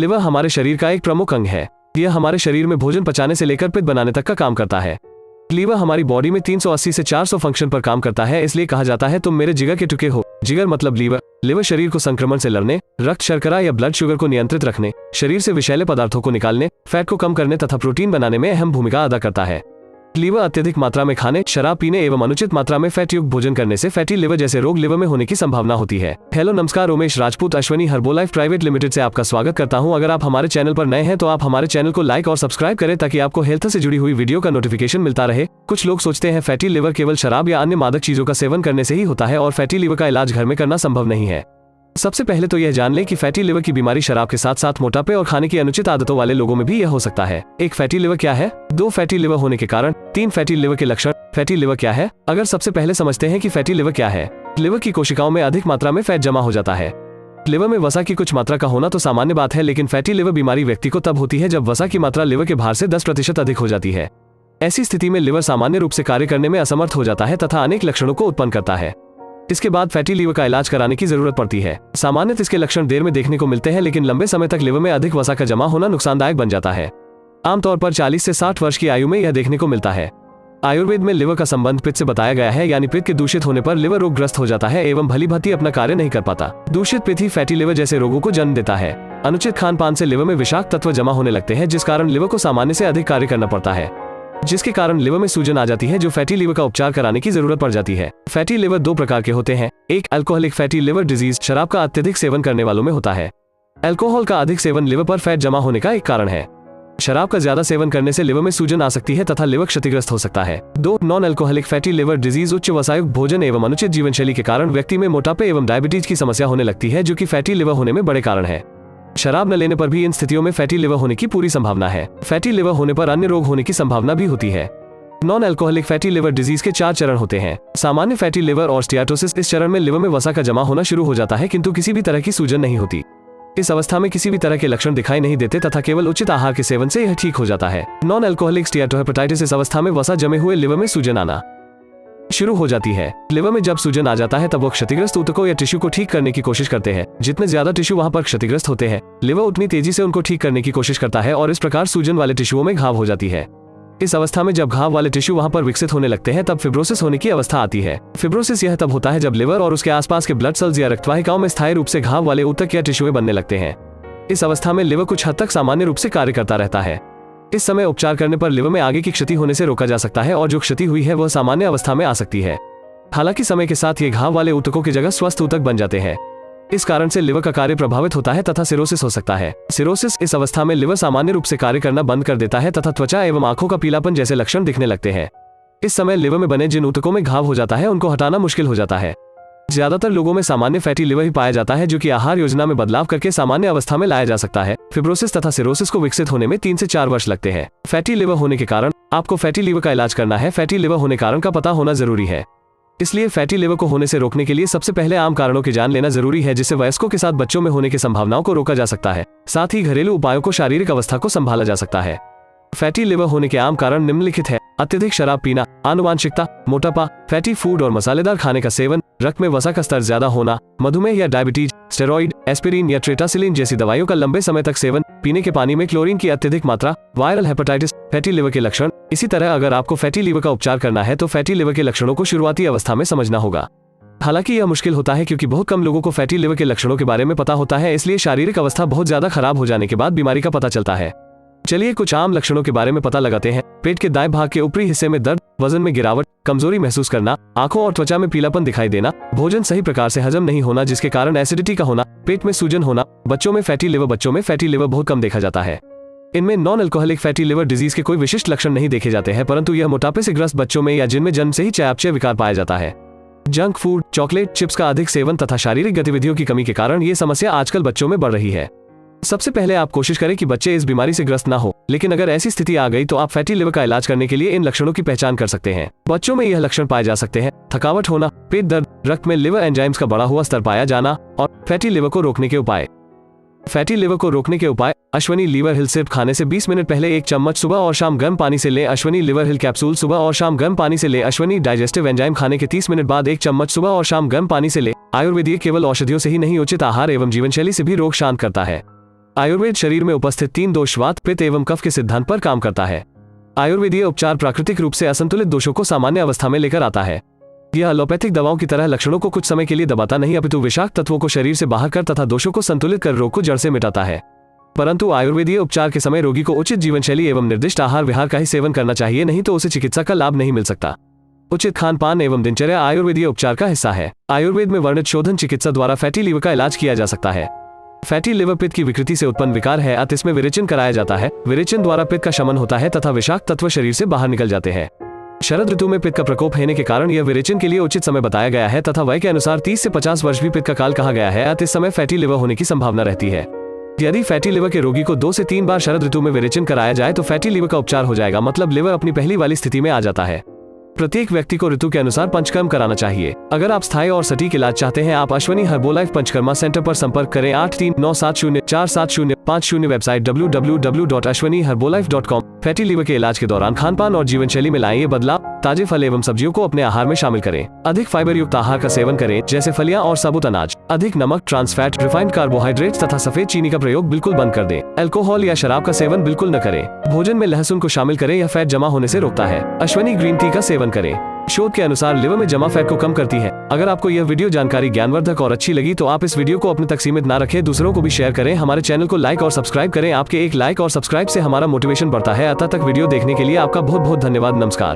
Liver हमारे शरीर का एक प्रमुख अंग है। यह हमारे शरीर में भोजन पचाने से लेकर पित्त बनाने तक का काम करता है। लीवर हमारी बॉडी में 380 से 400 फंक्शन पर काम करता है, इसलिए कहा जाता है तुम मेरे जिगर के टुकड़े हो। जिगर मतलब लीवर। लिवर शरीर को संक्रमण से लड़ने, रक्त शर्करा या ब्लड शुगर को नियंत्रित रखने, शरीर से विषैले पदार्थों को निकालने, फैट को कम करने तथा प्रोटीन बनाने में अहम भूमिका अदा करता है। लीवर अत्यधिक मात्रा में खाने, शराब पीने एवं अनुचित मात्रा में फैट युक्त भोजन करने से फैटी लिवर जैसे रोग लिवर में होने की संभावना होती है। हेलो नमस्कार, उमेश राजपूत अश्वनी हर्बोलाइफ प्राइवेट लिमिटेड से आपका स्वागत करता हूं। अगर आप हमारे चैनल पर नए हैं तो आप हमारे चैनल को लाइक और सब्सक्राइब करें ताकि आपको हेल्थ से जुड़ी हुई वीडियो का नोटिफिकेशन मिलता रहे। कुछ लोग सोचते हैं फैटी लिवर केवल शराब या अन्य मादक चीजों का सेवन करने से ही होता है और फैटी लिवर का इलाज घर में करना संभव नहीं है। सबसे पहले तो यह जान लें कि फैटी लिवर की बीमारी शराब के साथ साथ मोटापे और खाने की अनुचित आदतों वाले लोगों में भी यह हो सकता है। एक फैटी लिवर क्या है? 2 फैटी लिवर होने के कारण। 3 फैटी लिवर के लक्षण। फैटी लिवर क्या है? अगर सबसे पहले समझते हैं कि फैटी लिवर क्या है। लिवर की कोशिकाओं में अधिक मात्रा में फैट जमा हो जाता है। लिवर में वसा की कुछ मात्रा का होना तो सामान्य बात है, लेकिन फैटी लिवर बीमारी व्यक्ति को तब होती है जब वसा की मात्रा लिवर के भार से 10% अधिक हो जाती है। ऐसी स्थिति में लिवर सामान्य रूप से कार्य करने में असमर्थ हो जाता है तथा अनेक लक्षणों को उत्पन्न करता है। इसके बाद फैटी लिवर का इलाज कराने की जरूरत पड़ती है। सामान्यतः इसके लक्षण देर में देखने को मिलते हैं, लेकिन लंबे समय तक लिवर में अधिक वसा का जमा होना नुकसानदायक बन जाता है। आमतौर पर 40 से 60 वर्ष की आयु में यह देखने को मिलता है। आयुर्वेद में लिवर का संबंध पित्त से बताया गया है, यानी पित्त के दूषित होने पर लिवर रोगग्रस्त हो जाता है एवं भली भांति अपना कार्य नहीं कर पाता। दूषित पित्त ही फैटी लिवर जैसे रोगों को जन्म देता है। अनुचित खान पान से लिवर में विषाक्त तत्व जमा होने लगते हैं, जिस कारण लिवर को सामान्य से अधिक कार्य करना पड़ता है, जिसके कारण लिवर में सूजन आ जाती है, जो फैटी लिवर का उपचार कराने की जरूरत पड़ जाती है। फैटी लिवर 2 प्रकार के होते हैं। एक अल्कोहलिक फैटी लिवर डिजीज शराब का अत्यधिक सेवन करने वालों में होता है। अल्कोहल का अधिक सेवन लिवर पर फैट जमा होने का एक कारण है। शराब का ज्यादा सेवन करने से लिवर में सूजन आ सकती है तथा लिवर क्षतिग्रस्त हो सकता है। 2 non alcoholic fatty liver disease उच्च वसायुक्त भोजन एवं अनुचित जीवन शैली के कारण व्यक्ति में मोटापे एवं डायबिटीज की समस्या होने लगती है, जो कि फैटी लिवर होने में बड़े कारण है। शराब न लेने पर भी इन स्थितियों में फैटी लिवर होने की पूरी संभावना है। फैटी लिवर होने पर अन्य रोग होने की संभावना भी होती है। Non alcoholic fatty liver disease के 4 चरण होते हैं। सामान्य फैटी लिवर और स्टियाटोसिस। इस चरण में लिवर में वसा का जमा होना शुरू हो जाता है, किंतु किसी भी तरह की सूजन नहीं होती। इस अवस्था में किसी भी तरह के लक्षण दिखाई नहीं देते तथा केवल उचित आहार के सेवन से यह ठीक हो जाता है। Non alcoholic steatohepatitis. इस अवस्था में वसा जमे हुए लिवर में सूजन आना शुरू हो जाती है। लिवर में जब सूजन आ जाता है तब वो क्षतिग्रस्त ऊतकों या टिश्यू को ठीक करने की कोशिश करते हैं। जितने ज्यादा टिश्यू वहां पर क्षतिग्रस्त होते हैं, लिवर उतनी तेजी से उनको ठीक करने की कोशिश करता है और इस प्रकार सूजन वाले टिश्यूओं में घाव हो जाती है। इस अवस्था में जब घाव वाले टिश्यू वहां पर विकसित होने लगते हैं तब फिब्रोसिस होने की अवस्था आती है। फिब्रोसिस यह तब होता है जब लिवर और उसके आसपास के ब्लड सेल्स या रक्तवाहिकाओं में स्थायी रूप से घाव वाले ऊतक या टिश्यू बनने लगते हैं। इस अवस्था में लिवर कुछ हद तक सामान्य रूप से कार्य करता रहता है। इस समय उपचार करने पर लिवर में आगे की क्षति होने से रोका जा सकता है और जो क्षति हुई है वह सामान्य अवस्था में आ सकती है। हालांकि समय के साथ ये घाव वाले ऊतकों की जगह स्वस्थ ऊतक बन जाते हैं। इस कारण से लिवर का कार्य प्रभावित होता है तथा सिरोसिस हो सकता है। सिरोसिस। इस अवस्था में लिवर सामान्य रूप से कार्य करना बंद कर देता है तथा त्वचा एवं आंखों का पीलापन जैसे लक्षण दिखने लगते हैं। इस समय लिवर में बने जिन ऊतकों में घाव हो जाता है उनको हटाना मुश्किल हो जाता है। ज्यादातर लोगों में सामान्य फैटी लिवर ही पाया जाता है, जो कि आहार योजना में बदलाव करके सामान्य अवस्था में लाया जा सकता है। फिब्रोसिस तथा सिरोसिस को विकसित होने में 3 से 4 वर्ष लगते हैं। फैटी लिवर होने के कारण आपको फैटी लिवर का इलाज करना है। फैटी लिवर होने कारण का पता होना जरूरी है, इसलिए फैटी लिवर को होने से रोकने के लिए सबसे पहले आम कारणों की जान लेना जरूरी है, जिससे वयस्कों के साथ बच्चों में होने की संभावनाओं को रोका जा सकता है। साथ ही घरेलू उपायों को शारीरिक अवस्था को संभाला जा सकता है। फैटी लिवर होने के आम कारण निम्नलिखित है। अत्यधिक शराब पीना, आनुवांशिकता, मोटापा, फैटी फूड और मसालेदार खाने का सेवन, रक्त में वसा का स्तर ज्यादा होना, मधुमेह या डायबिटीज, स्टेरॉइड, एस्पिरिन या ट्रेटासिलिन जैसी दवाइयों का लंबे समय तक सेवन, पीने के पानी में क्लोरीन की अत्यधिक मात्रा, वायरल हेपेटाइटिस। फैटी लिवर के लक्षण। इसी तरह अगर आपको फैटी लिवर का उपचार करना है तो फैटी लिवर के लक्षणों को शुरुआती अवस्था में समझना होगा। हालांकि यह मुश्किल होता है क्योंकि बहुत कम लोगों को फैटी लिवर के लक्षणों के बारे में पता होता है, इसलिए शारीरिक अवस्था बहुत ज्यादा खराब हो जाने के बाद बीमारी का पता चलता है। चलिए कुछ आम लक्षणों के बारे में पता लगाते हैं। पेट के दाएं भाग के ऊपरी हिस्से में दर्द, वजन में गिरावट, कमजोरी महसूस करना, आंखों और त्वचा में पीलापन दिखाई देना, भोजन सही प्रकार से हजम नहीं होना जिसके कारण एसिडिटी का होना, पेट में सूजन होना। बच्चों में फैटी लिवर बहुत कम देखा जाता है। इनमें non alcoholic fatty liver disease के कोई विशिष्ट लक्षण नहीं देखे जाते हैं, परंतु यह मोटापे से ग्रस्त बच्चों में या जिनमें जन्म से ही चयापचय विकार पाया जाता है। जंक फूड, चॉकलेट, चिप्स का अधिक सेवन तथा शारीरिक गतिविधियों की कमी के कारण ये समस्या आजकल बच्चों में बढ़ रही है। सबसे पहले आप कोशिश करें कि बच्चे इस बीमारी से ग्रस्त ना हो, लेकिन अगर ऐसी स्थिति आ गई तो आप फैटी लिवर का इलाज करने के लिए इन लक्षणों की पहचान कर सकते हैं। बच्चों में यह लक्षण पाए जा सकते हैं: थकावट होना, पेट दर्द, रक्त में लिवर एंजाइम्स का बढ़ा हुआ स्तर पाया जाना। और फैटी लिवर को रोकने के उपाय। फैटी लिवर को रोकने के उपाय: अश्वनी लिवर हिल सिर्फ खाने से 20 मिनट पहले 1 चम्मच सुबह और शाम गर्म पानी से लें। अश्वनी लिवर हिल कैप्सूल सुबह और शाम गर्म पानी से लें। अश्वनी डाइजेस्टिव एंजाइम खाने के 30 मिनट बाद 1 चम्मच सुबह और शाम गर्म पानी से लें। आयुर्वेदिक केवल औषधियों से ही नहीं, उचित आहार एवं जीवनशैली से भी रोग शांत करता है। आयुर्वेद शरीर में उपस्थित 3 दोष वात, पित्त एवं कफ के सिद्धांत पर काम करता है। आयुर्वेदीय उपचार प्राकृतिक रूप से असंतुलित दोषों को सामान्य अवस्था में लेकर आता है। यह एलोपैथिक दवाओं की तरह लक्षणों को कुछ समय के लिए दबाता नहीं, अपितु विषाक्त तत्वों को शरीर से बाहर कर तथा दोषों को संतुलित कर रोग को जड़ से मिटाता है। परंतु आयुर्वेदीय उपचार के समय रोगी को उचित जीवनशैली एवं निर्दिष्ट आहार विहार का ही सेवन करना चाहिए, नहीं तो उसे चिकित्सा का लाभ नहीं मिल सकता। उचित खान पान एवं दिनचर्या आयुर्वेदीय उपचार का हिस्सा है। आयुर्वेद में वर्णित शोधन चिकित्सा द्वारा फैटी लीवर का इलाज किया जा सकता है। फैटी लिवर पित्त की विकृति से उत्पन्न विकार है, अतः इसमें विरेचन कराया जाता है। विरेचन द्वारा पित्त का शमन होता है तथा विषाक्त तत्व शरीर से बाहर निकल जाते हैं। शरद ऋतु में पित्त का प्रकोप होने के कारण यह विरेचन के लिए उचित समय बताया गया है तथा वय के अनुसार 30 से 50 वर्ष भी पित्त का काल कहा गया है, अतः इस समय फैटी लिवर होने की संभावना रहती है। यदि फैटी लिवर के रोगी को 2 से 3 बार शरद ऋतु में विरेचन कराया जाए तो फैटी लिवर का उपचार हो जाएगा, मतलब लिवर अपनी पहली वाली स्थिति में आ जाता है। प्रत्येक व्यक्ति को ऋतु के अनुसार पंचकर्म कराना चाहिए। अगर आप स्थायी और सटीक इलाज चाहते हैं, आप अश्वनी हर्बोलाइफ पंचकर्मा सेंटर पर संपर्क करें 8397047050। Website www.ashwaniherbolife.com। फैटी लीवर के इलाज के दौरान खानपान और जीवनशैली में लाएं ये बदलाव। ताजे फल एवं सब्जियों को अपने आहार में शामिल करें। अधिक फाइबर युक्त आहार का सेवन करें, जैसे फलियां और साबुत अनाज। अधिक नमक, ट्रांस फैट, रिफाइंड कार्बोहाइड्रेट्स तथा सफेद चीनी का प्रयोग बिल्कुल बंद कर दें। अल्कोहल या शराब का सेवन बिल्कुल न करें। भोजन में लहसुन को शामिल करें, यह फैट जमा होने से रोकता है। अश्वनी ग्रीन टी का सेवन करें, शोध के अनुसार लिवर में जमा फैट को कम करती है। अगर आपको यह वीडियो जानकारी ज्ञानवर्धक और अच्छी लगी तो आप इस वीडियो को अपने तक सीमित ना रखें, दूसरों को भी शेयर करें। हमारे चैनल को लाइक और सब्सक्राइब करें। आपके एक लाइक और सब्सक्राइब से हमारा मोटिवेशन बढ़ता है। अतः तक वीडियो देखने के लिए आपका बहुत बहुत धन्यवाद। नमस्कार।